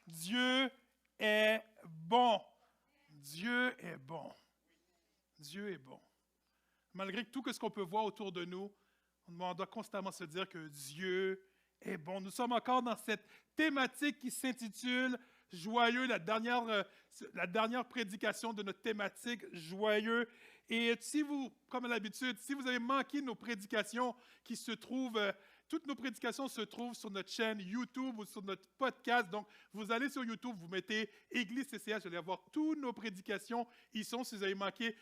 Dieu est bon. Dieu est bon. Dieu est bon. Malgré tout ce qu'on peut voir autour de nous, on doit constamment se dire que Dieu est bon. Nous sommes encore dans cette thématique qui s'intitule « Joyeux », la dernière prédication de notre thématique « Joyeux ». Et si vous, comme à l'habitude, si vous avez manqué nos prédications qui se trouvent... toutes nos prédications se trouvent sur notre chaîne YouTube ou sur notre podcast. Donc, vous allez sur YouTube, vous mettez Église CCH, vous allez avoir toutes nos prédications. Ils sont, si vous avez manqué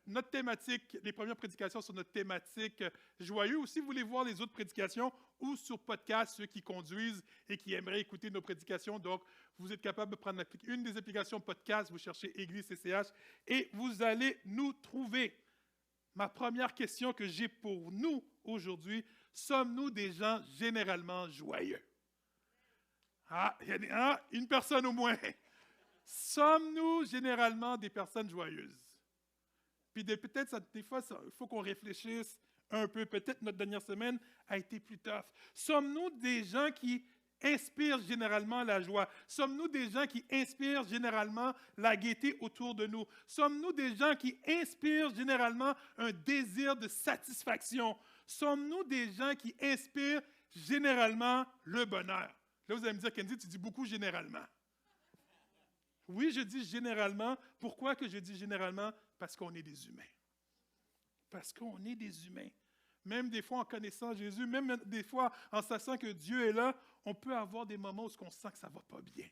notre thématique, les premières prédications sur notre thématique joyeux. Ou si vous voulez voir les autres prédications ou sur podcast, ceux qui conduisent et qui aimeraient écouter nos prédications. Donc, vous êtes capable de prendre une des applications podcast, vous cherchez Église CCH et vous allez nous trouver. Ma première question que j'ai pour nous aujourd'hui, sommes-nous des gens généralement joyeux? Une personne au moins. Sommes-nous généralement des personnes joyeuses? Puis peut-être, des fois, il faut qu'on réfléchisse un peu. Peut-être notre dernière semaine a été plus tough. Sommes-nous des gens qui inspirent généralement la joie? Sommes-nous des gens qui inspirent généralement la gaieté autour de nous? Sommes-nous des gens qui inspirent généralement un désir de satisfaction? Sommes-nous des gens qui inspirent généralement le bonheur? Là, vous allez me dire, Kenzie, tu dis beaucoup généralement. Oui, je dis généralement. Pourquoi que je dis généralement? Parce qu'on est des humains. Parce qu'on est des humains. Même des fois en connaissant Jésus, même des fois en sachant que Dieu est là, on peut avoir des moments où on sent que ça ne va pas bien.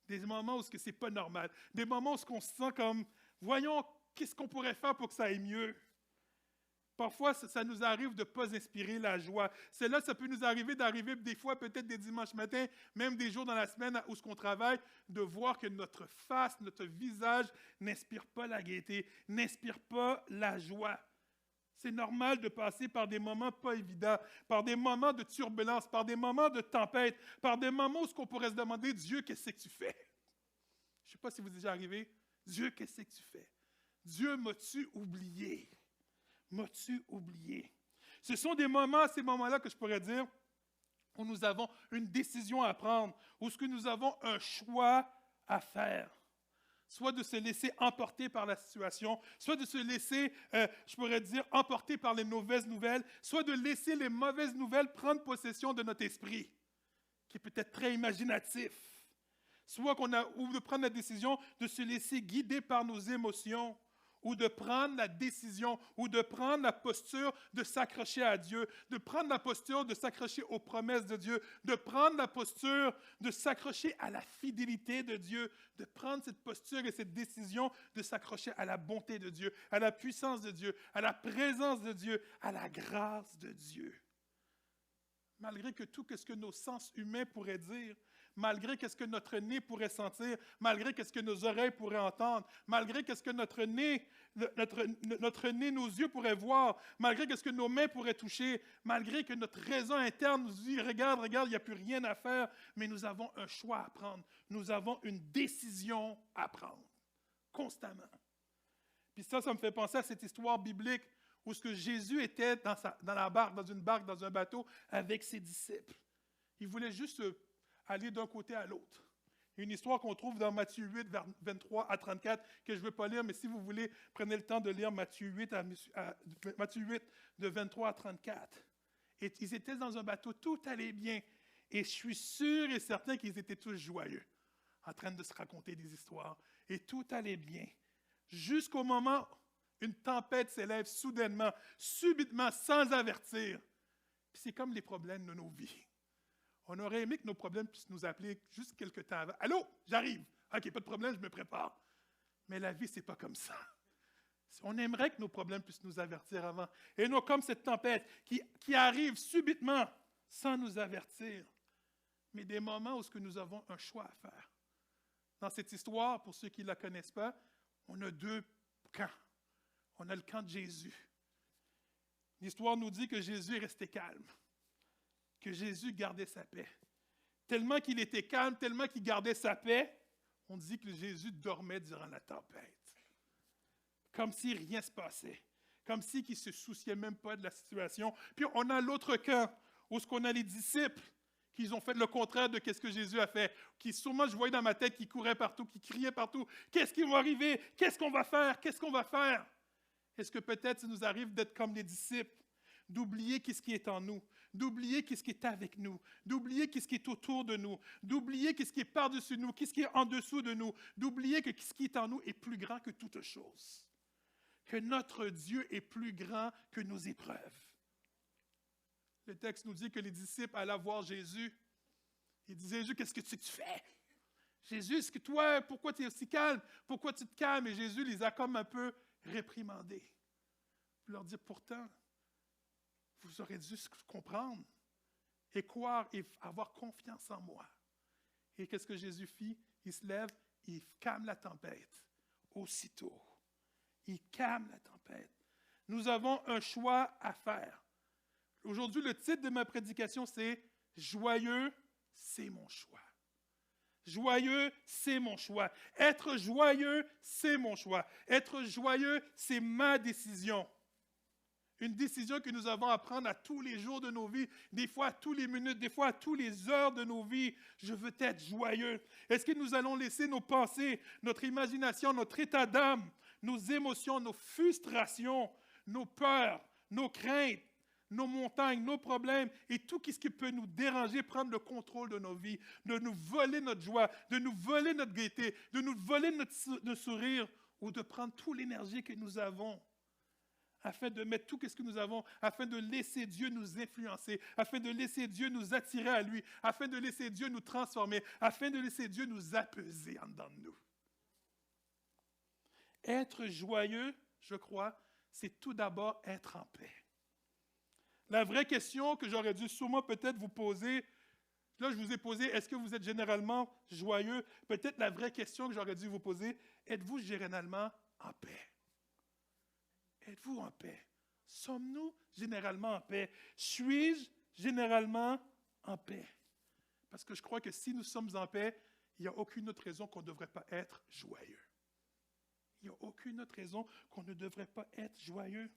Des moments où ce n'est pas normal. Des moments où on se sent comme, voyons, qu'est-ce qu'on pourrait faire pour que ça aille mieux? Parfois, ça nous arrive de ne pas inspirer la joie. Ça peut nous arriver d'arriver des fois, peut-être des dimanches matins, même des jours dans la semaine où on travaille, de voir que notre face, notre visage n'inspire pas la gaieté, n'inspire pas la joie. C'est normal de passer par des moments pas évidents, par des moments de turbulence, par des moments de tempête, par des moments où on pourrait se demander, Dieu, qu'est-ce que tu fais? Je ne sais pas si vous êtes déjà arrivé. Dieu, qu'est-ce que tu fais? Dieu, m'as-tu oublié? M'as-tu oublié? Ce sont ces moments-là que je pourrais dire, où nous avons une décision à prendre, où nous avons un choix à faire. Soit de se laisser emporter par la situation, soit de se laisser, je pourrais dire, emporter par les mauvaises nouvelles, soit de laisser les mauvaises nouvelles prendre possession de notre esprit, qui est peut-être très imaginatif. Soit ou de prendre la décision de se laisser guider par nos émotions, ou de prendre la décision, ou de prendre la posture de s'accrocher à Dieu, de prendre la posture de s'accrocher aux promesses de Dieu, de prendre la posture de s'accrocher à la fidélité de Dieu, de prendre cette posture et cette décision de s'accrocher à la bonté de Dieu, à la puissance de Dieu, à la présence de Dieu, à la grâce de Dieu. Malgré que tout ce que nos sens humains pourraient dire, malgré ce que notre nez pourrait sentir, malgré ce que nos oreilles pourraient entendre, malgré ce que notre nez, nos yeux pourraient voir, malgré ce que nos mains pourraient toucher, malgré que notre raison interne nous dit « Regarde, il n'y a plus rien à faire », mais nous avons un choix à prendre. Nous avons une décision à prendre, constamment. Puis ça me fait penser à cette histoire biblique où Jésus était dans une barque, dans un bateau, avec ses disciples. Il voulait juste aller d'un côté à l'autre. Une histoire qu'on trouve dans Matthieu 8, 23 à 34, que je ne veux pas lire, mais si vous voulez, prenez le temps de lire Matthieu 8, de 23 à 34. Et ils étaient dans un bateau, tout allait bien. Et je suis sûr et certain qu'ils étaient tous joyeux, en train de se raconter des histoires. Et tout allait bien. Jusqu'au moment où une tempête s'élève soudainement, subitement, sans avertir. Puis c'est comme les problèmes de nos vies. On aurait aimé que nos problèmes puissent nous appeler juste quelques temps avant. « Allô, j'arrive. OK, pas de problème, je me prépare. » Mais la vie, c'est pas comme ça. On aimerait que nos problèmes puissent nous avertir avant. Et non comme cette tempête qui arrive subitement, sans nous avertir. Mais des moments où nous avons un choix à faire. Dans cette histoire, pour ceux qui ne la connaissent pas, on a deux camps. On a le camp de Jésus. L'histoire nous dit que Jésus est resté calme, que Jésus gardait sa paix. Tellement qu'il était calme, tellement qu'il gardait sa paix, on dit que Jésus dormait durant la tempête. Comme si rien ne se passait. Comme s'il ne se souciait même pas de la situation. Puis on a l'autre camp, où on a les disciples qu'ils ont fait le contraire de ce que Jésus a fait, qui sûrement, je voyais dans ma tête, qui couraient partout, qui criaient partout. Qu'est-ce qui va arriver? Qu'est-ce qu'on va faire? Qu'est-ce qu'on va faire? Est-ce que peut-être ça nous arrive d'être comme les disciples, d'oublier ce qui est en nous, d'oublier ce qui est avec nous, d'oublier ce qui est autour de nous, d'oublier ce qui est par-dessus nous, ce qui est en dessous de nous, d'oublier que ce qui est en nous est plus grand que toute chose, que notre Dieu est plus grand que nos épreuves. Le texte nous dit que les disciples allaient voir Jésus. Ils disaient, Jésus, qu'est-ce que tu fais? Jésus, est-ce que toi, pourquoi tu es aussi calme? Pourquoi tu te calmes? Et Jésus les a comme un peu réprimandés. Puis leur dit, pourtant, vous aurez dû comprendre et croire et avoir confiance en moi. Et qu'est-ce que Jésus fit? Il se lève, il calme la tempête. Aussitôt, il calme la tempête. Nous avons un choix à faire. Aujourd'hui, le titre de ma prédication, c'est « Joyeux, c'est mon choix ». Joyeux, c'est mon choix. Être joyeux, c'est mon choix. Être joyeux, c'est ma décision. Une décision que nous avons à prendre à tous les jours de nos vies, des fois à toutes les minutes, des fois à toutes les heures de nos vies. Je veux être joyeux. Est-ce que nous allons laisser nos pensées, notre imagination, notre état d'âme, nos émotions, nos frustrations, nos peurs, nos craintes, nos montagnes, nos problèmes et tout ce qui peut nous déranger, prendre le contrôle de nos vies, de nous voler notre joie, de nous voler notre gaieté, de nous voler notre sourire ou de prendre toute l'énergie que nous avons afin de mettre tout ce que nous avons, afin de laisser Dieu nous influencer, afin de laisser Dieu nous attirer à lui, afin de laisser Dieu nous transformer, afin de laisser Dieu nous apaiser en dedans de nous. Être joyeux, je crois, c'est tout d'abord être en paix. La vraie question que j'aurais dû sûrement peut-être vous poser, là je vous ai posé, est-ce que vous êtes généralement joyeux? Peut-être la vraie question que j'aurais dû vous poser, êtes-vous généralement en paix? Êtes-vous en paix? Sommes-nous généralement en paix? Suis-je généralement en paix? Parce que je crois que si nous sommes en paix, il n'y a aucune autre raison qu'on ne devrait pas être joyeux. Il n'y a aucune autre raison qu'on ne devrait pas être joyeux.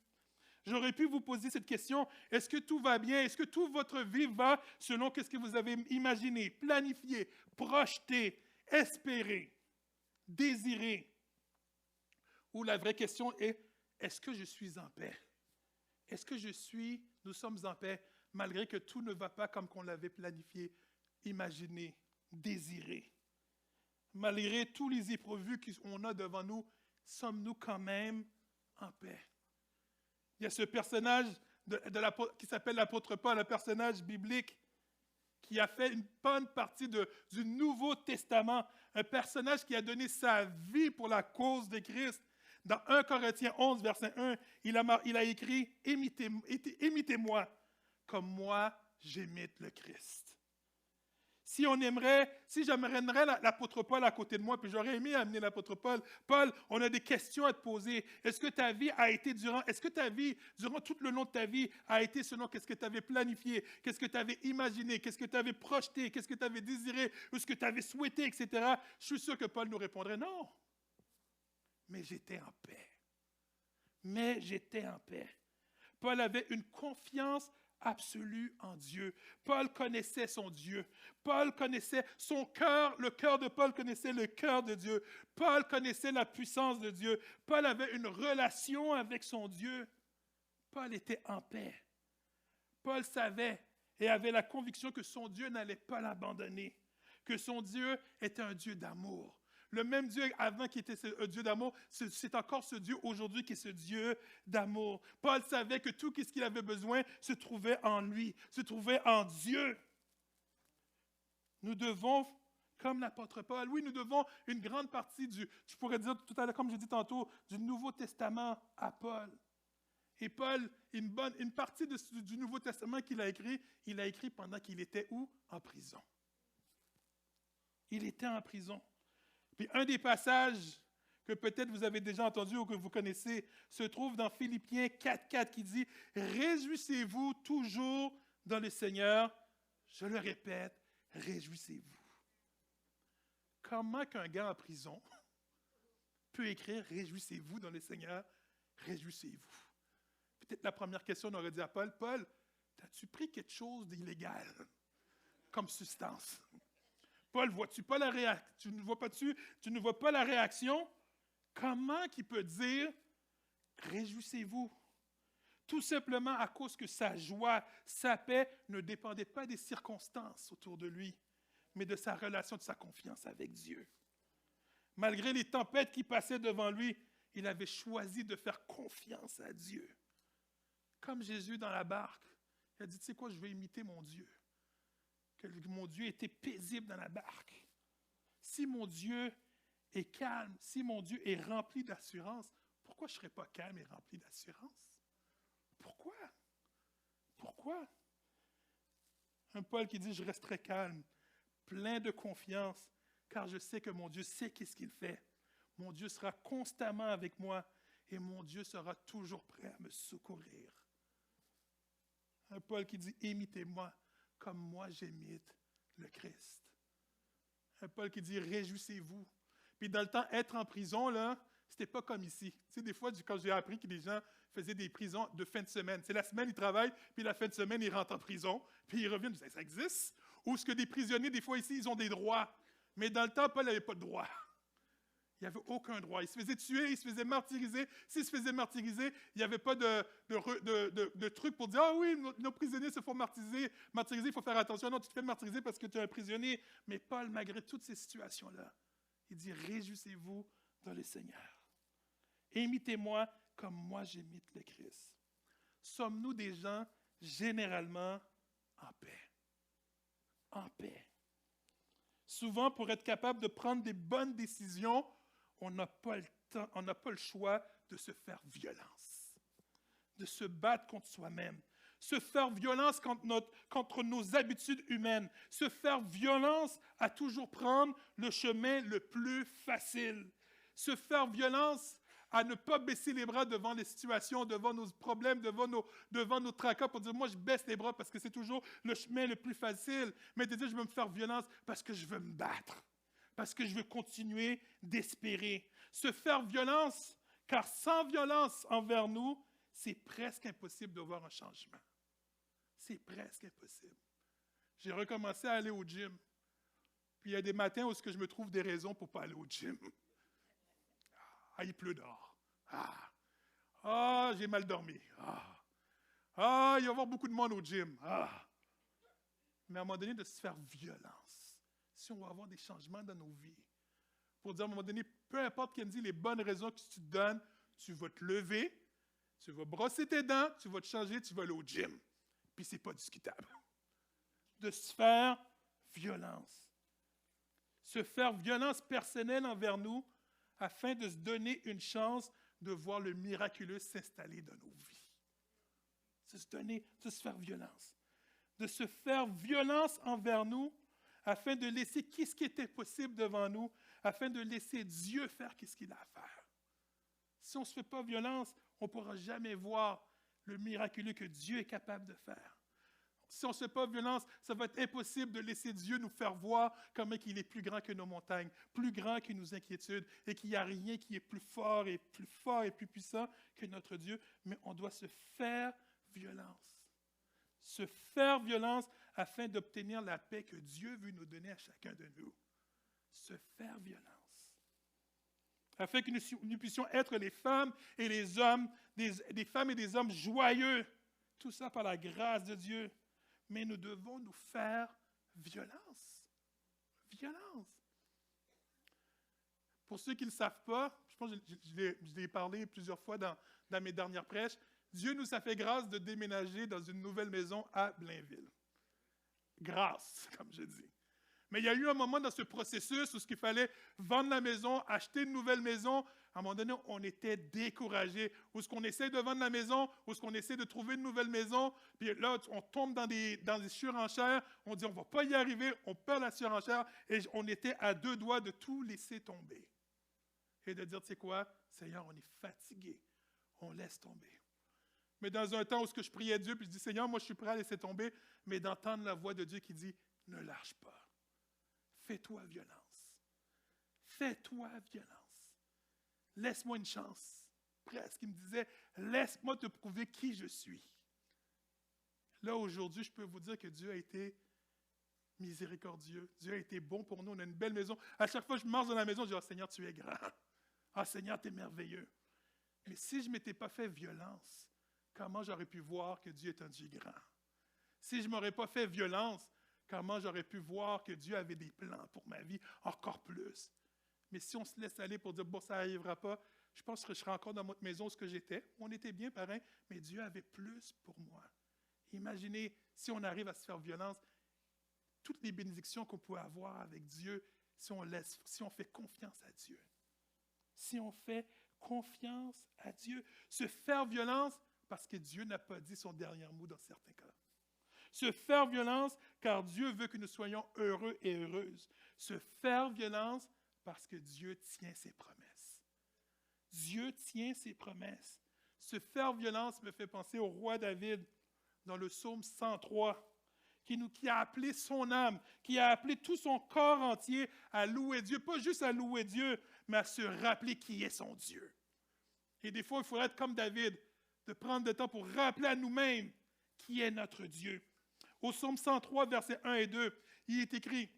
J'aurais pu vous poser cette question, est-ce que tout va bien? Est-ce que toute votre vie va selon ce que vous avez imaginé, planifié, projeté, espéré, désiré? Ou la vraie question est, est-ce que je suis en paix? Est-ce que nous sommes en paix, malgré que tout ne va pas comme qu'on l'avait planifié, imaginé, désiré? Malgré tous les imprévus qu'on a devant nous, sommes-nous quand même en paix? Il y a ce personnage qui s'appelle l'apôtre Paul, un personnage biblique qui a fait une bonne partie du Nouveau Testament, un personnage qui a donné sa vie pour la cause de Christ. Dans 1 Corinthiens 11, verset 1, il a écrit « Imitez-moi comme moi j'imite le Christ ». Si j'amènerais l'apôtre Paul à côté de moi, puis j'aurais aimé amener l'apôtre Paul, Paul, on a des questions à te poser. Est-ce que ta vie, durant tout le long de ta vie, a été selon qu'est-ce que tu avais planifié, qu'est-ce que tu avais imaginé, qu'est-ce que tu avais projeté, qu'est-ce que tu avais désiré, ou ce que tu avais souhaité, etc. Je suis sûr que Paul nous répondrait non. Mais j'étais en paix. Mais j'étais en paix. Paul avait une confiance absolue en Dieu. Paul connaissait son Dieu. Paul connaissait son cœur. Le cœur de Paul connaissait le cœur de Dieu. Paul connaissait la puissance de Dieu. Paul avait une relation avec son Dieu. Paul était en paix. Paul savait et avait la conviction que son Dieu n'allait pas l'abandonner, que son Dieu était un Dieu d'amour. Le même Dieu avant qui était un Dieu d'amour, c'est encore ce Dieu aujourd'hui qui est ce Dieu d'amour. Paul savait que tout ce qu'il avait besoin se trouvait en lui, se trouvait en Dieu. Nous devons, comme l'apôtre Paul, oui, nous devons une grande partie je pourrais dire tout à l'heure, comme j'ai dit tantôt, du Nouveau Testament à Paul. Et Paul, une partie du Nouveau Testament qu'il a écrit pendant qu'il était où? En prison. Il était en prison. Puis un des passages que peut-être vous avez déjà entendu ou que vous connaissez se trouve dans Philippiens 4.4 qui dit « Réjouissez-vous toujours dans le Seigneur. » Je le répète, réjouissez-vous. Comment qu'un gars en prison peut écrire « Réjouissez-vous dans le Seigneur, réjouissez-vous » Peut-être la première question, on aurait dit à Paul, « Paul, as-tu pris quelque chose d'illégal? comme substance. Paul, vois-tu pas la réaction? Tu ne vois pas la réaction? Comment qu'il peut dire « Réjouissez-vous » ? Tout simplement à cause que sa joie, sa paix ne dépendait pas des circonstances autour de lui, mais de sa relation, de sa confiance avec Dieu. Malgré les tempêtes qui passaient devant lui, il avait choisi de faire confiance à Dieu. Comme Jésus dans la barque, il a dit, tu sais quoi, je vais imiter mon Dieu. Que mon Dieu était paisible dans la barque. Si mon Dieu est calme, si mon Dieu est rempli d'assurance, pourquoi je ne serais pas calme et rempli d'assurance? Pourquoi? Pourquoi? Un Paul qui dit, je resterai calme, plein de confiance, car je sais que mon Dieu sait qu'est-ce qu'il fait. Mon Dieu sera constamment avec moi et mon Dieu sera toujours prêt à me secourir. Un Paul qui dit, imitez-moi comme moi j'imite le Christ. Un Paul qui dit, réjouissez-vous. Puis dans le temps, être en prison, là, c'était pas comme ici. Tu sais, des fois, quand j'ai appris que les gens faisaient des prisons de fin de semaine, c'est la semaine, ils travaillent, puis la fin de semaine, ils rentrent en prison, puis ils reviennent, ça existe? Ou est-ce que des prisonniers, des fois ici, ils ont des droits? Mais dans le temps, Paul n'avait pas de droits. Il n'y avait aucun droit. Il se faisait tuer, il se faisait martyriser. S'il se faisait martyriser, il n'y avait pas de truc pour dire « Ah oui, nos prisonniers se font martyriser, il faut faire attention. » Non, tu te fais martyriser parce que tu es un prisonnier. Mais Paul, malgré toutes ces situations-là, il dit « Réjouissez-vous dans le Seigneur. Imitez-moi comme moi j'imite le Christ. » Sommes-nous des gens généralement en paix? En paix. Souvent, pour être capable de prendre des bonnes décisions, on n'a pas le temps, on n'a pas le choix de se faire violence, de se battre contre soi-même, se faire violence contre nos habitudes humaines, se faire violence à toujours prendre le chemin le plus facile, se faire violence à ne pas baisser les bras devant les situations, devant nos problèmes, devant nos tracas, pour dire, moi, je baisse les bras parce que c'est toujours le chemin le plus facile. Mais de dire, je veux me faire violence parce que je veux me battre, parce que je veux continuer d'espérer. Se faire violence, car sans violence envers nous, c'est presque impossible de voir un changement. C'est presque impossible. J'ai recommencé à aller au gym. Puis il y a des matins où je me trouve des raisons pour ne pas aller au gym. Ah, il pleut dehors. J'ai mal dormi. Il va y avoir beaucoup de monde au gym. Mais à un moment donné, de se faire violence. Si on va avoir des changements dans nos vies. Pour dire à un moment donné, peu importe qu'elle dit les bonnes raisons que tu te donnes, tu vas te lever, tu vas brosser tes dents, tu vas te changer, tu vas aller au gym. Puis c'est pas discutable. De se faire violence. Se faire violence personnelle envers nous, afin de se donner une chance de voir le miraculeux s'installer dans nos vies. De se faire violence. De se faire violence envers nous, afin de laisser qu'est-ce qui était possible devant nous, afin de laisser Dieu faire qu'est-ce qu'il a à faire. Si on ne se fait pas violence, on ne pourra jamais voir le miraculeux que Dieu est capable de faire. Si on ne se fait pas violence, ça va être impossible de laisser Dieu nous faire voir comment il est plus grand que nos montagnes, plus grand que nos inquiétudes, et qu'il n'y a rien qui est plus fort et plus puissant que notre Dieu, mais on doit se faire violence. Se faire violence afin d'obtenir la paix que Dieu veut nous donner à chacun de nous. Se faire violence. Afin que nous puissions être les femmes et les hommes, des femmes et des hommes joyeux. Tout ça par la grâce de Dieu. Mais nous devons nous faire violence. Violence. Pour ceux qui ne le savent pas, je pense que je l'ai parlé plusieurs fois dans mes dernières prêches, Dieu nous a fait grâce de déménager dans une nouvelle maison à Blainville. Grâce, comme je dis. Mais il y a eu un moment dans ce processus où il fallait vendre la maison, acheter une nouvelle maison. À un moment donné, on était découragés. Où est-ce qu'on essaie de vendre la maison, où est-ce qu'on essaie de trouver une nouvelle maison. Puis là, on tombe dans des surenchères. On dit, on ne va pas y arriver. On perd la surenchère. Et on était à deux doigts de tout laisser tomber. Et de dire, tu sais quoi, Seigneur, on est fatigué. On laisse tomber. Mais dans un temps où je priais Dieu, puis je dis, Seigneur, moi, je suis prêt à laisser tomber, mais d'entendre la voix de Dieu qui dit, ne lâche pas. Fais-toi violence. Fais-toi violence. Laisse-moi une chance. Presque, il me disait, laisse-moi te prouver qui je suis. Là, aujourd'hui, je peux vous dire que Dieu a été miséricordieux. Dieu a été bon pour nous. On a une belle maison. À chaque fois que je marche dans la maison, je dis, « Ah, Seigneur, tu es grand. Ah, Seigneur, tu es merveilleux. » Mais si je ne m'étais pas fait violence, comment j'aurais pu voir que Dieu est un Dieu grand? Si je ne m'aurais pas fait violence, comment j'aurais pu voir que Dieu avait des plans pour ma vie encore plus? Mais si on se laisse aller pour dire, bon, ça n'arrivera pas, je pense que je serais encore dans notre maison ce que j'étais. On était bien pareil, mais Dieu avait plus pour moi. Imaginez si on arrive à se faire violence, toutes les bénédictions qu'on peut avoir avec Dieu si on fait confiance à Dieu. Si on fait confiance à Dieu. Se faire violence parce que Dieu n'a pas dit son dernier mot dans certains cas. Se faire violence car Dieu veut que nous soyons heureux et heureuses. Se faire violence parce que Dieu tient ses promesses. Dieu tient ses promesses. Se faire violence me fait penser au roi David dans le psaume 103, qui a appelé son âme, qui a appelé tout son corps entier à louer Dieu. Pas juste à louer Dieu, mais à se rappeler qui est son Dieu. Et des fois, il faudrait être comme David, de prendre le temps pour rappeler à nous-mêmes qui est notre Dieu. Au psaume 103, versets 1 et 2, il est écrit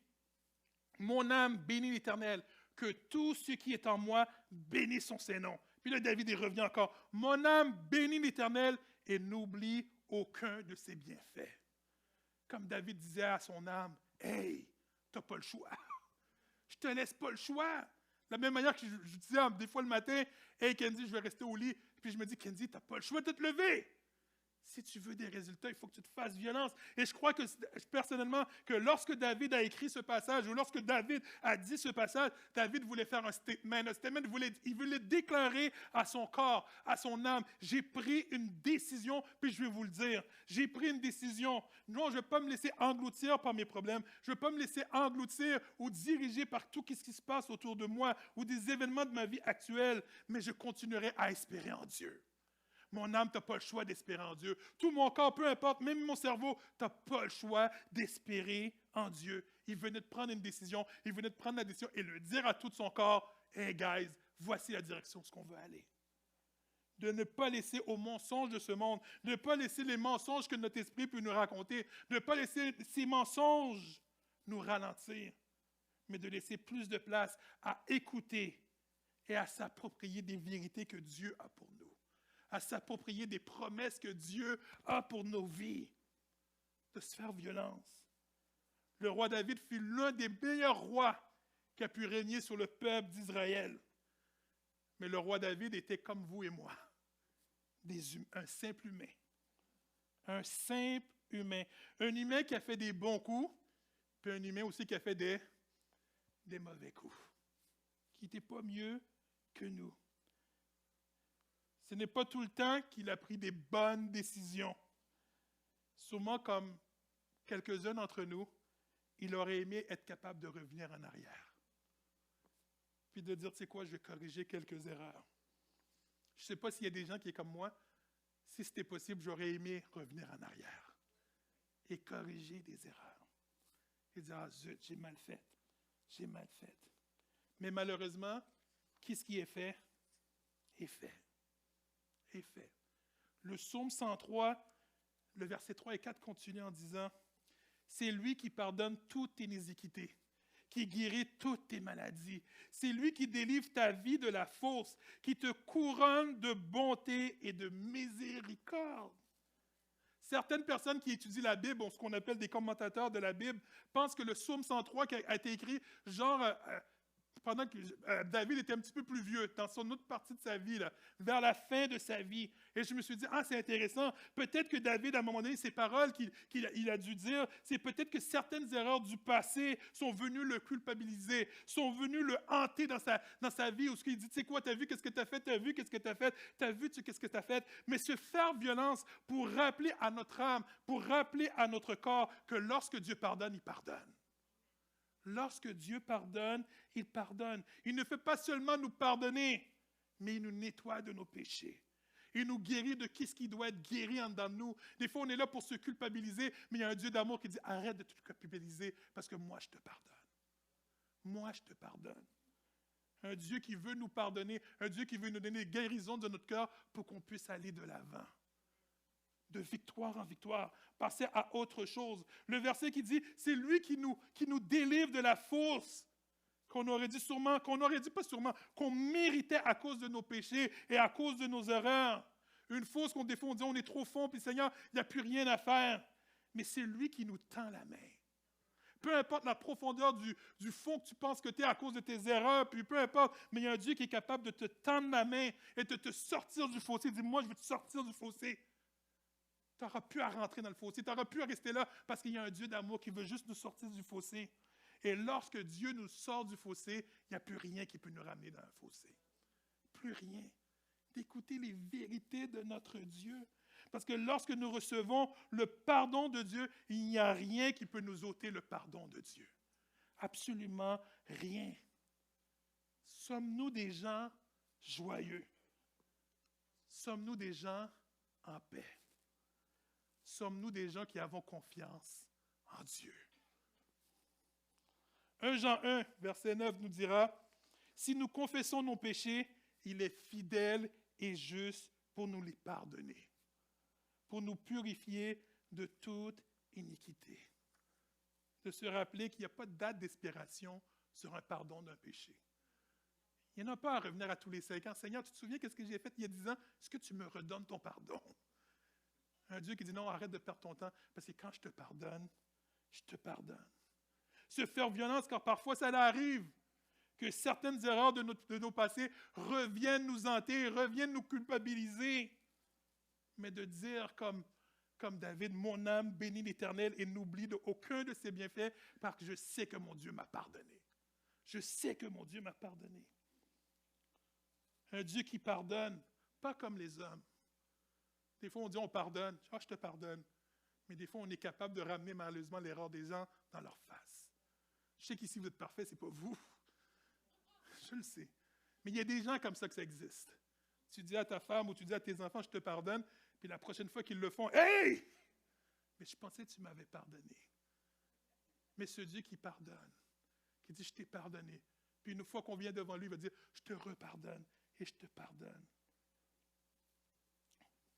« Mon âme bénit l'Éternel, que tout ce qui est en moi bénisse son Saint-Nom. » Puis là, David est revenu encore. « Mon âme bénit l'Éternel et n'oublie aucun de ses bienfaits. » Comme David disait à son âme, « Hey, tu n'as pas le choix. Je te laisse pas le choix. » De la même manière que je disais des fois le matin, « Hey, Kenzie, je vais rester au lit. » Puis je me dis, « Kenzie, tu n'as pas le choix de te lever. » Si tu veux des résultats, il faut que tu te fasses violence. Et je crois que personnellement, que lorsque David a écrit ce passage, ou lorsque David a dit ce passage, David voulait faire un statement. Un statement, il voulait déclarer à son corps, à son âme, j'ai pris une décision, puis je vais vous le dire. J'ai pris une décision. Non, je ne vais pas me laisser engloutir par mes problèmes. Je ne vais pas me laisser engloutir ou diriger par tout ce qui se passe autour de moi ou des événements de ma vie actuelle, mais je continuerai à espérer en Dieu. Mon âme, tu n'as pas le choix d'espérer en Dieu. Tout mon corps, peu importe, même mon cerveau, tu n'as pas le choix d'espérer en Dieu. Il venait de prendre une décision, il venait de prendre la décision et le dire à tout son corps, « Hey guys, voici la direction de ce qu'on veut aller. » De ne pas laisser aux mensonges de ce monde, de ne pas laisser les mensonges que notre esprit peut nous raconter, de ne pas laisser ces mensonges nous ralentir, mais de laisser plus de place à écouter et à s'approprier des vérités que Dieu a pour nous. À s'approprier des promesses que Dieu a pour nos vies, de se faire violence. Le roi David fut l'un des meilleurs rois qui a pu régner sur le peuple d'Israël. Mais le roi David était comme vous et moi, un simple humain. Un simple humain. Un humain qui a fait des bons coups, puis un humain aussi qui a fait des mauvais coups, qui n'était pas mieux que nous. Ce n'est pas tout le temps qu'il a pris des bonnes décisions. Sûrement comme quelques-uns d'entre nous, il aurait aimé être capable de revenir en arrière. Puis de dire, tu sais quoi, je vais corriger quelques erreurs. Je ne sais pas s'il y a des gens qui sont comme moi. Si c'était possible, j'aurais aimé revenir en arrière et corriger des erreurs. Et dire, ah zut, j'ai mal fait. J'ai mal fait. Mais malheureusement, qu'est-ce qui est fait? Est fait. Est fait. Le psaume 103, le verset 3 et 4 continue en disant, « C'est lui qui pardonne toutes tes iniquités, qui guérit toutes tes maladies. C'est lui qui délivre ta vie de la fosse, qui te couronne de bonté et de miséricorde. » Certaines personnes qui étudient la Bible, ce qu'on appelle des commentateurs de la Bible, pensent que le psaume 103 qui a été écrit, pendant que David était un petit peu plus vieux, dans son autre partie de sa vie, là, vers la fin de sa vie. Et je me suis dit, c'est intéressant. Peut-être que David, à un moment donné, ces paroles qu'il a dû dire, c'est peut-être que certaines erreurs du passé sont venues le culpabiliser, sont venues le hanter dans sa vie, où il dit, tu sais quoi, t'as vu qu'est-ce que t'as fait, t'as vu qu'est-ce que t'as fait, t'as vu qu'est-ce que t'as fait. Mais se faire violence pour rappeler à notre âme, pour rappeler à notre corps que lorsque Dieu pardonne, il pardonne. Lorsque Dieu pardonne, il pardonne. Il ne fait pas seulement nous pardonner, mais il nous nettoie de nos péchés. Il nous guérit de ce qui doit être guéri en dedans de nous. Des fois, on est là pour se culpabiliser, mais il y a un Dieu d'amour qui dit, arrête de te culpabiliser parce que moi, je te pardonne. Moi, je te pardonne. Un Dieu qui veut nous pardonner, un Dieu qui veut nous donner guérison de notre cœur pour qu'on puisse aller de l'avant. de victoire en victoire, passer à autre chose. Le verset qui dit, c'est lui qui nous délivre de la fosse qu'on aurait dit qu'on méritait à cause de nos péchés et à cause de nos erreurs. Une fosse qu'on des fois on dit on est trop fond, puis Seigneur, il n'y a plus rien à faire. Mais c'est lui qui nous tend la main. Peu importe la profondeur du fond que tu penses que tu es à cause de tes erreurs, puis peu importe, mais il y a un Dieu qui est capable de te tendre la main et de te sortir du fossé. Dis-moi, je veux te sortir du fossé. Tu n'auras plus à rentrer dans le fossé, tu n'auras plus à rester là parce qu'il y a un Dieu d'amour qui veut juste nous sortir du fossé. Et lorsque Dieu nous sort du fossé, il n'y a plus rien qui peut nous ramener dans le fossé. Plus rien. D'écouter les vérités de notre Dieu. Parce que lorsque nous recevons le pardon de Dieu, il n'y a rien qui peut nous ôter le pardon de Dieu. Absolument rien. Sommes-nous des gens joyeux? Sommes-nous des gens en paix? Sommes-nous des gens qui avons confiance en Dieu? 1 Jean 1, verset 9 nous dira, « Si nous confessons nos péchés, il est fidèle et juste pour nous les pardonner, pour nous purifier de toute iniquité. » De se rappeler qu'il n'y a pas de date d'expiration sur un pardon d'un péché. Il n'y en a pas à revenir à tous les 5 ans. « Seigneur, tu te souviens qu'est-ce que j'ai fait il y a 10 ans? Est-ce que tu me redonnes ton pardon? » Un Dieu qui dit, « Non, arrête de perdre ton temps, parce que quand je te pardonne, je te pardonne. » Se faire violence, car parfois ça arrive que certaines erreurs de nos passés reviennent nous hanter, reviennent nous culpabiliser. Mais de dire comme David, « Mon âme bénit l'Éternel et n'oublie aucun de ses bienfaits, parce que je sais que mon Dieu m'a pardonné. » Je sais que mon Dieu m'a pardonné. Un Dieu qui pardonne, pas comme les hommes. Des fois, on dit, on pardonne. « Ah, je te pardonne. » Mais des fois, on est capable de ramener malheureusement l'erreur des gens dans leur face. Je sais qu'ici, vous êtes parfait, ce n'est pas vous. Je le sais. Mais il y a des gens comme ça que ça existe. Tu dis à ta femme ou tu dis à tes enfants, je te pardonne, puis la prochaine fois qu'ils le font, hey! Mais je pensais que tu m'avais pardonné. Mais ce Dieu qui pardonne, qui dit, je t'ai pardonné. Puis une fois qu'on vient devant lui, il va dire, je te repardonne et je te pardonne.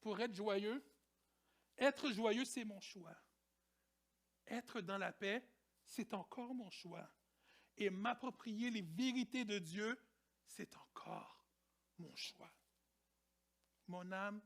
Pour être joyeux, c'est mon choix. Être dans la paix, c'est encore mon choix. Et m'approprier les vérités de Dieu, c'est encore mon choix. Mon âme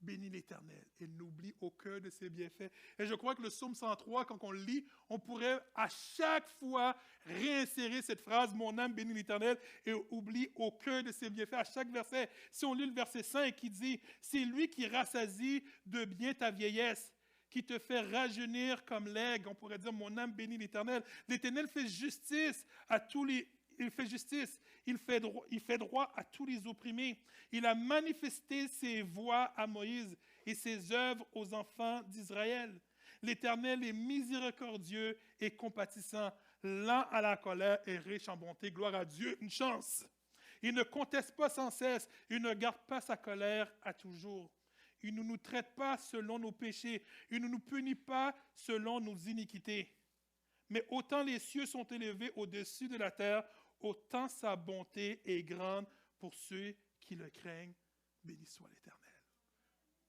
bénit l'Éternel et n'oublie aucun de ses bienfaits. Et je crois que le psaume 103, quand on le lit, on pourrait à chaque fois réinsérer cette phrase « Mon âme bénit l'Éternel et oublie aucun de ses bienfaits » à chaque verset. Si on lit le verset 5 qui dit « C'est lui qui rassasie de bien ta vieillesse, qui te fait rajeunir comme l'aigle. » On pourrait dire, mon âme bénit l'Éternel. L'Éternel fait justice à tous les... Il fait justice. Il fait droit à tous les opprimés. Il a manifesté ses voies à Moïse et ses œuvres aux enfants d'Israël. L'Éternel est miséricordieux et compatissant, lent à la colère et riche en bonté. Gloire à Dieu, une chance. Il ne conteste pas sans cesse. Il ne garde pas sa colère à toujours. Il ne nous traite pas selon nos péchés. Il ne nous punit pas selon nos iniquités. Mais autant les cieux sont élevés au-dessus de la terre, autant sa bonté est grande pour ceux qui le craignent. Béni soit l'Éternel.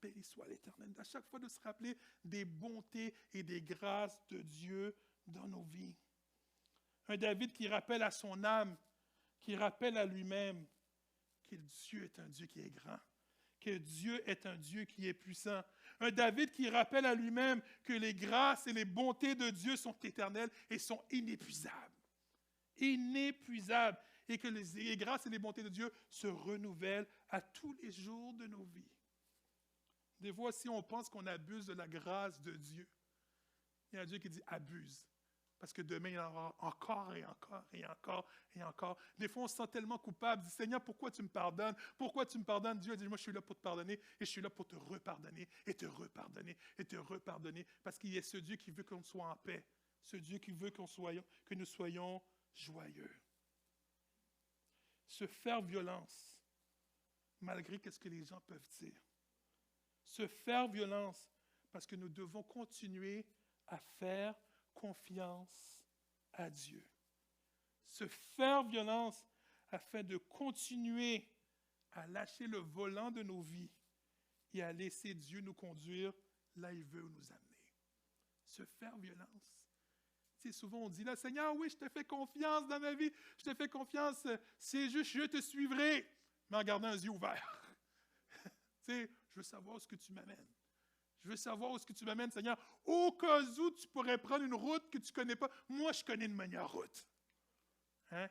Béni soit l'Éternel. À chaque fois de se rappeler des bontés et des grâces de Dieu dans nos vies. Un David qui rappelle à son âme, qui rappelle à lui-même que Dieu est un Dieu qui est grand. Que Dieu est un Dieu qui est puissant. Un David qui rappelle à lui-même que les grâces et les bontés de Dieu sont éternelles et sont inépuisables. Inépuisables. Et que les grâces et les bontés de Dieu se renouvellent à tous les jours de nos vies. Des fois, si on pense qu'on abuse de la grâce de Dieu, il y a un Dieu qui dit abuse. Parce que demain, il y en aura encore et encore et encore et encore. Des fois, on se sent tellement coupable. Dit, Seigneur, pourquoi tu me pardonnes? Pourquoi tu me pardonnes? Dieu dit, moi, je suis là pour te pardonner et je suis là pour te repardonner et te repardonner et te repardonner. Parce qu'il y a ce Dieu qui veut qu'on soit en paix. Ce Dieu qui veut que nous soyons joyeux. Se faire violence, malgré ce que les gens peuvent dire. Se faire violence, parce que nous devons continuer à faire confiance à Dieu. Se faire violence afin de continuer à lâcher le volant de nos vies et à laisser Dieu nous conduire là il veut nous amener. Se faire violence. Tu sais, souvent on dit, là, Seigneur, oui, je te fais confiance dans ma vie, je te fais confiance, c'est juste, je te suivrai, mais en gardant un yeux ouvert. Tu sais, je veux savoir ce que tu m'amènes. Je veux savoir où est-ce que tu m'amènes, Seigneur. Au cas où tu pourrais prendre une route que tu ne connais pas. Moi, je connais une meilleure route. Hein?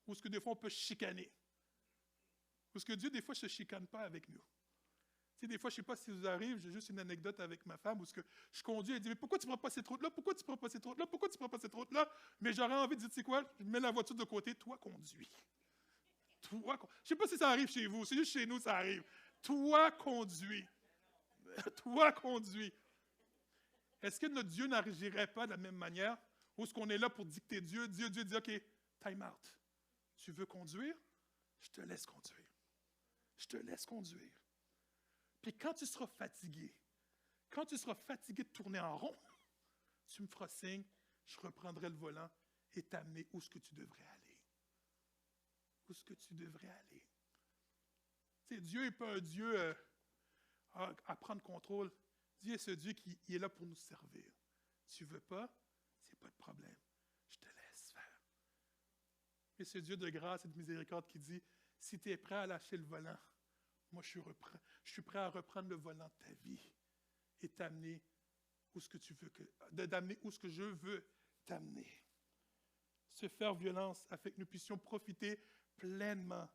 Ou est-ce que des fois, on peut se chicaner. Ou est-ce que Dieu, des fois, ne se chicane pas avec nous. Tu sais, des fois, je ne sais pas si vous arrive, j'ai juste une anecdote avec ma femme où est-ce que je conduis et elle dit, mais pourquoi tu ne prends pas cette route-là? Pourquoi tu ne prends pas cette route-là? Pourquoi tu ne prends pas cette route-là? Mais j'aurais envie de dire, tu sais quoi? Je mets la voiture de côté, toi conduis. Je ne sais pas si ça arrive chez vous, c'est juste chez nous ça arrive. Toi conduis. Toi conduis. Est-ce que notre Dieu n'agirait pas de la même manière? Ou est-ce qu'on est là pour dicter Dieu? Dieu dit, OK, time out. Tu veux conduire? Je te laisse conduire. Je te laisse conduire. Puis quand tu seras fatigué de tourner en rond, tu me feras signe, je reprendrai le volant et t'amener où est-ce que tu devrais aller. Où est-ce que tu devrais aller? Tu sais, Dieu n'est pas un Dieu à prendre contrôle. Dieu est ce Dieu qui est là pour nous servir. Tu ne veux pas? C'est pas de problème. Je te laisse faire. Et ce Dieu de grâce et de miséricorde qui dit, si tu es prêt à lâcher le volant, moi je suis prêt à reprendre le volant de ta vie et t'amener où ce que tu veux d'amener où ce que je veux t'amener. Se faire violence afin que nous puissions profiter pleinement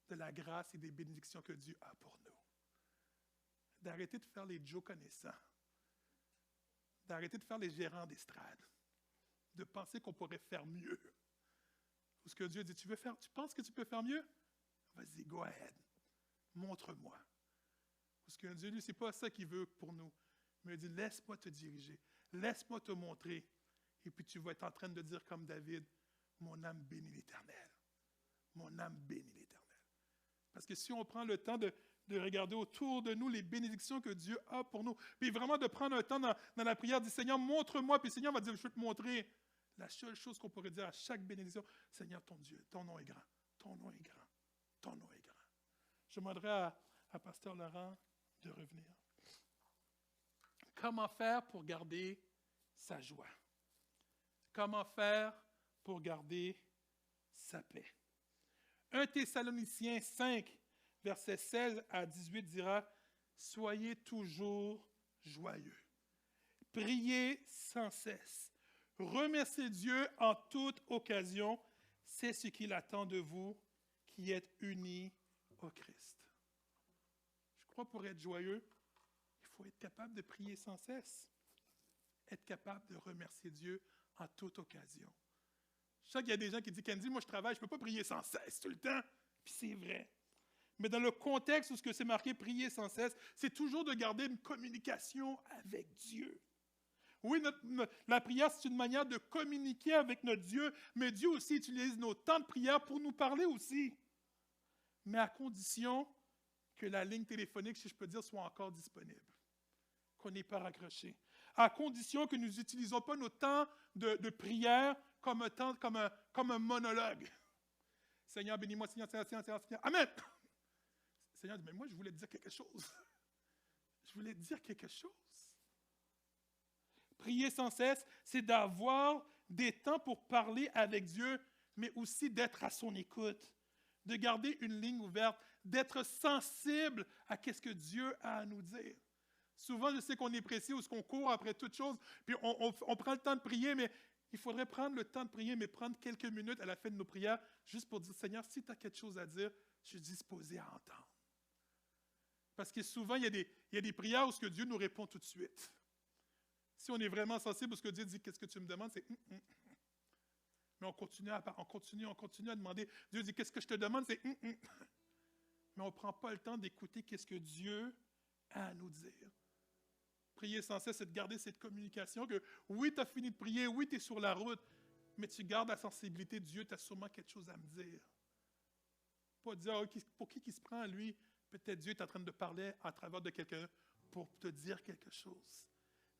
de la grâce et des bénédictions que Dieu a pour nous. D'arrêter de faire les Joe connaissants, d'arrêter de faire les gérants d'estrade, de penser qu'on pourrait faire mieux. Ou ce que Dieu dit, tu penses que tu peux faire mieux? Vas-y, go ahead, montre-moi. Ou ce que Dieu dit, c'est pas ça qu'il veut pour nous, mais il dit, laisse-moi te diriger, laisse-moi te montrer, et puis tu vas être en train de dire comme David, mon âme bénit l'Éternel, mon âme bénit l'Éternel. Parce que si on prend le temps de regarder autour de nous les bénédictions que Dieu a pour nous, puis vraiment de prendre un temps dans la prière, de dire, Seigneur, montre-moi, puis le Seigneur va dire, je vais te montrer. La seule chose qu'on pourrait dire à chaque bénédiction, Seigneur, ton Dieu, ton nom est grand, ton nom est grand, ton nom est grand. Je demanderai à Pasteur Laurent de revenir. Comment faire pour garder sa joie? Comment faire pour garder sa paix? 1 Thessaloniciens 5, versets 16 à 18 dira, « Soyez toujours joyeux. Priez sans cesse. Remerciez Dieu en toute occasion. C'est ce qu'il attend de vous, qui êtes unis au Christ. » Je crois pour être joyeux, il faut être capable de prier sans cesse. Être capable de remercier Dieu en toute occasion. Je sais qu'il y a des gens qui disent, Candy, moi je travaille, je ne peux pas prier sans cesse tout le temps. Puis c'est vrai. Mais dans le contexte où c'est marqué prier sans cesse, c'est toujours de garder une communication avec Dieu. Oui, la prière, c'est une manière de communiquer avec notre Dieu, mais Dieu aussi utilise nos temps de prière pour nous parler aussi. Mais à condition que la ligne téléphonique, si je peux dire, soit encore disponible. Qu'on n'est pas raccroché. À condition que nous n'utilisons pas nos temps de prière comme un monologue. Seigneur, bénis-moi, Seigneur, Seigneur. Amen! Seigneur dit, mais moi, je voulais te dire quelque chose. Je voulais te dire quelque chose. Prier sans cesse, c'est d'avoir des temps pour parler avec Dieu, mais aussi d'être à son écoute, de garder une ligne ouverte, d'être sensible à ce que Dieu a à nous dire. Souvent, je sais qu'on est pressé ou qu'on court après toute chose, puis on prend le temps de prier, mais il faudrait prendre le temps de prier, mais prendre quelques minutes à la fin de nos prières, juste pour dire, Seigneur, si tu as quelque chose à dire, je suis disposé à entendre. Parce que souvent, il y a des prières où ce que Dieu nous répond tout de suite. Si on est vraiment sensible à ce que Dieu dit, qu'est-ce que tu me demandes, c'est Mais on continue à demander. Dieu dit, qu'est-ce que je te demande, c'est Mais on ne prend pas le temps d'écouter qu'est-ce que Dieu a à nous dire. Prier sans cesse, c'est de garder cette communication que oui, tu as fini de prier, oui, tu es sur la route, mais tu gardes la sensibilité de Dieu, tu as sûrement quelque chose à me dire. Pas dire, pour qui se prend, lui, peut-être Dieu est en train de parler à travers de quelqu'un pour te dire quelque chose.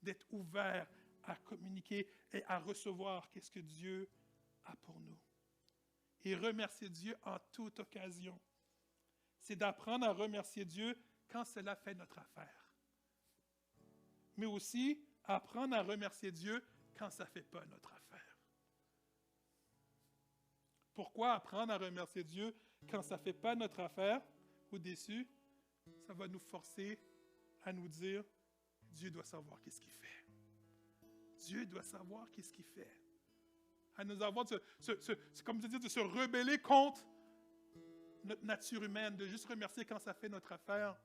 D'être ouvert à communiquer et à recevoir qu'est-ce que Dieu a pour nous. Et remercier Dieu en toute occasion. C'est d'apprendre à remercier Dieu quand cela fait notre affaire. mais aussi apprendre à remercier Dieu quand ça ne fait pas notre affaire. Pourquoi apprendre à remercier Dieu quand ça ne fait pas notre affaire ou déçu? Ça va nous forcer à nous dire, Dieu doit savoir qu'est-ce qu'il fait. Dieu doit savoir qu'est-ce qu'il fait. À nous avoir, comme je dis, de se rebeller contre notre nature humaine, de juste remercier quand ça fait notre affaire.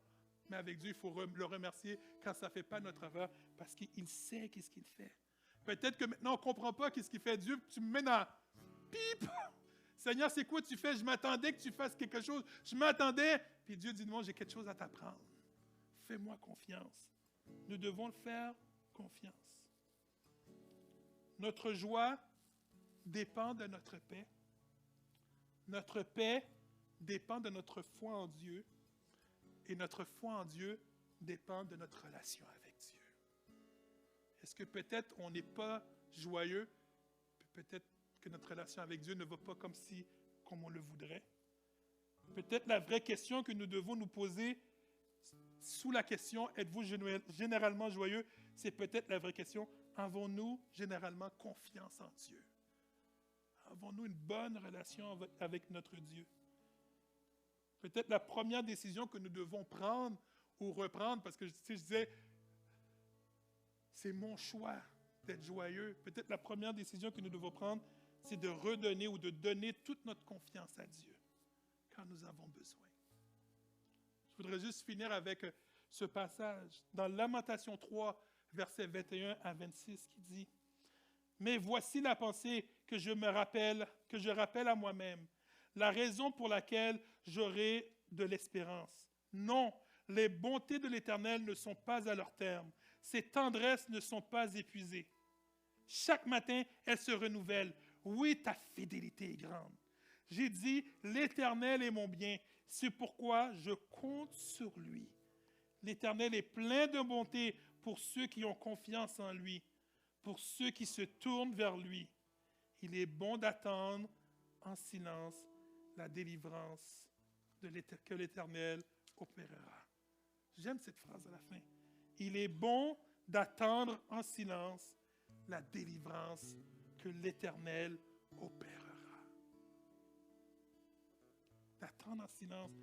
Mais avec Dieu, il faut le remercier quand ça ne fait pas notre affaire, parce qu'il sait qu'est-ce qu'il fait. Peut-être que maintenant, on ne comprend pas qu'est-ce qu'il fait. Dieu, tu me mets dans... Pip! Seigneur, c'est quoi tu fais? Je m'attendais que tu fasses quelque chose. Je m'attendais. Puis Dieu dit, non, j'ai quelque chose à t'apprendre. Fais-moi confiance. Nous devons le faire confiance. Notre joie dépend de notre paix. Notre paix dépend de notre foi en Dieu. Et notre foi en Dieu dépend de notre relation avec Dieu. Est-ce que peut-être on n'est pas joyeux? Peut-être que notre relation avec Dieu ne va pas comme on le voudrait. Peut-être la vraie question que nous devons nous poser sous la question « Êtes-vous généralement joyeux? » C'est peut-être la vraie question « Avons-nous généralement confiance en Dieu? » Avons-nous une bonne relation avec notre Dieu? Peut-être la première décision que nous devons prendre ou reprendre, parce que je disais, c'est mon choix d'être joyeux. Peut-être la première décision que nous devons prendre, c'est de redonner ou de donner toute notre confiance à Dieu quand nous avons besoin. Je voudrais juste finir avec ce passage dans Lamentation 3, versets 21 à 26, qui dit « Mais voici la pensée que je rappelle à moi-même, la raison pour laquelle j'aurai de l'espérance. Non, les bontés de l'Éternel ne sont pas à leur terme. Ses tendresses ne sont pas épuisées. Chaque matin, elles se renouvellent. Oui, ta fidélité est grande. J'ai dit, l'Éternel est mon bien. C'est pourquoi je compte sur lui. L'Éternel est plein de bonté pour ceux qui ont confiance en lui, pour ceux qui se tournent vers lui. Il est bon d'attendre en silence la délivrance que l'Éternel opérera. J'aime cette phrase à la fin. Il est bon d'attendre en silence la délivrance que l'Éternel opérera. D'attendre en silence.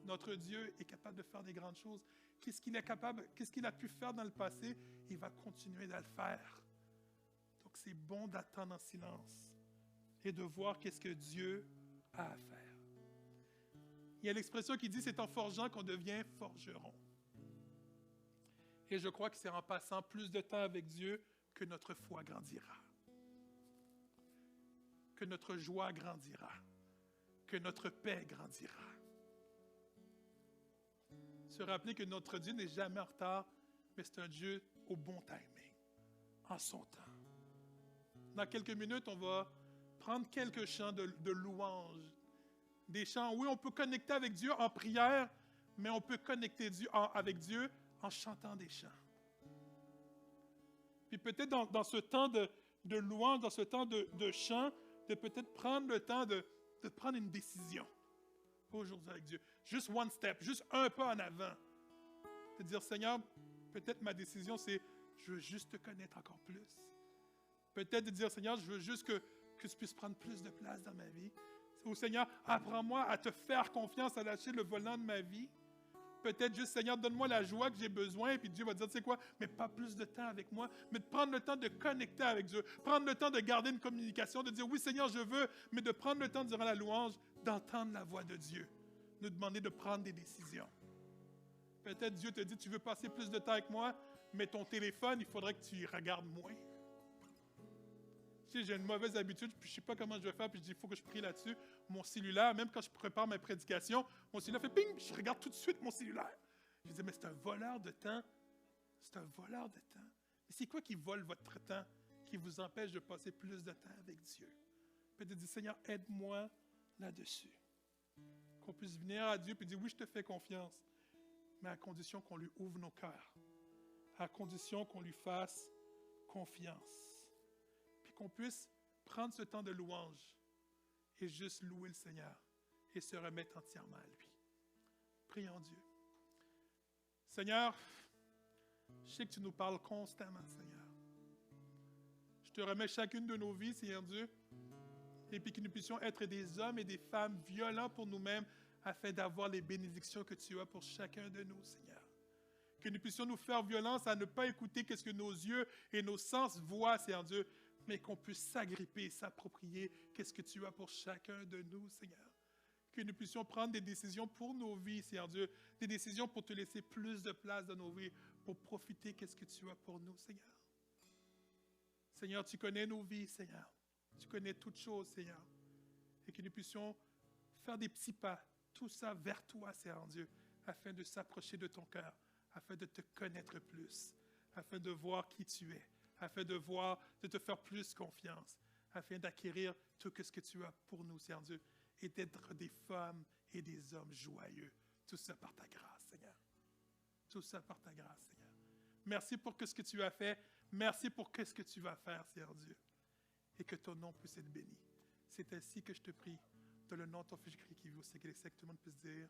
Notre Dieu est capable de faire des grandes choses. Qu'est-ce qu'il a pu faire dans le passé? Il va continuer de le faire. Donc c'est bon d'attendre en silence et de voir qu'est-ce que Dieu a à faire. Il y a l'expression qui dit, c'est en forgeant qu'on devient forgeron. Et je crois que c'est en passant plus de temps avec Dieu que notre foi grandira, que notre joie grandira, que notre paix grandira. Se rappeler que notre Dieu n'est jamais en retard, mais c'est un Dieu au bon timing, en son temps. Dans quelques minutes, on va prendre quelques chants de louange. Des chants, oui, on peut connecter avec Dieu en prière, mais on peut connecter avec Dieu en chantant des chants. Puis peut-être dans ce temps de louange, dans ce temps de chant, de peut-être prendre le temps de prendre une décision aujourd'hui avec Dieu. Juste one step, juste un pas en avant. De dire, Seigneur, peut-être ma décision, c'est, je veux juste te connaître encore plus. Peut-être de dire, Seigneur, je veux juste que tu puisses prendre plus de place dans ma vie. Ou Seigneur, apprends-moi à te faire confiance, à lâcher le volant de ma vie. Peut-être juste, Seigneur, donne-moi la joie que j'ai besoin, puis Dieu va dire, tu sais quoi, mais pas plus de temps avec moi, mais de prendre le temps de connecter avec Dieu, prendre le temps de garder une communication, de dire, oui, Seigneur, je veux, mais de prendre le temps durant la louange, d'entendre la voix de Dieu, nous demander de prendre des décisions. Peut-être Dieu te dit, tu veux passer plus de temps avec moi, mais ton téléphone, il faudrait que tu y regardes moins. Tu sais, j'ai une mauvaise habitude, puis je ne sais pas comment je vais faire, puis je dis, il faut que je prie là-dessus. Mon cellulaire, même quand je prépare mes prédications, mon cellulaire fait ping, je regarde tout de suite mon cellulaire. Je dis, mais c'est un voleur de temps. C'est un voleur de temps. Mais c'est quoi qui vole votre temps, qui vous empêche de passer plus de temps avec Dieu? Peut-être dire, Seigneur, aide-moi là-dessus. Qu'on puisse venir à Dieu et dire, oui, je te fais confiance, mais à condition qu'on lui ouvre nos cœurs, à condition qu'on lui fasse confiance. Qu'on puisse prendre ce temps de louange et juste louer le Seigneur et se remettre entièrement à lui. Prions Dieu. Seigneur, Je sais que tu nous parles constamment, Seigneur. Je te remets chacune de nos vies, Seigneur Dieu, et puis que nous puissions être des hommes et des femmes violents pour nous-mêmes afin d'avoir les bénédictions que tu as pour chacun de nous, Seigneur. Que nous puissions nous faire violence à ne pas écouter ce que nos yeux et nos sens voient, Seigneur Dieu, mais qu'on puisse s'agripper et s'approprier qu'est-ce que tu as pour chacun de nous, Seigneur. Que nous puissions prendre des décisions pour nos vies, Seigneur Dieu, des décisions pour te laisser plus de place dans nos vies, pour profiter qu'est-ce que tu as pour nous, Seigneur. Seigneur, tu connais nos vies, Seigneur. Tu connais toutes choses, Seigneur. Et que nous puissions faire des petits pas, tout ça vers toi, Seigneur Dieu, afin de s'approcher de ton cœur, afin de te connaître plus, afin de voir qui tu es, afin de te faire plus confiance, afin d'acquérir tout ce que tu as pour nous, Seigneur Dieu, et d'être des femmes et des hommes joyeux. Tout ça par ta grâce, Seigneur. Tout ça par ta grâce, Seigneur. Merci pour ce que tu as fait. Merci pour ce que tu vas faire, Seigneur Dieu. Et que ton nom puisse être béni. C'est ainsi que je te prie, dans le nom de ton Fils Jésus qui vit au siècle et que tout le monde puisse dire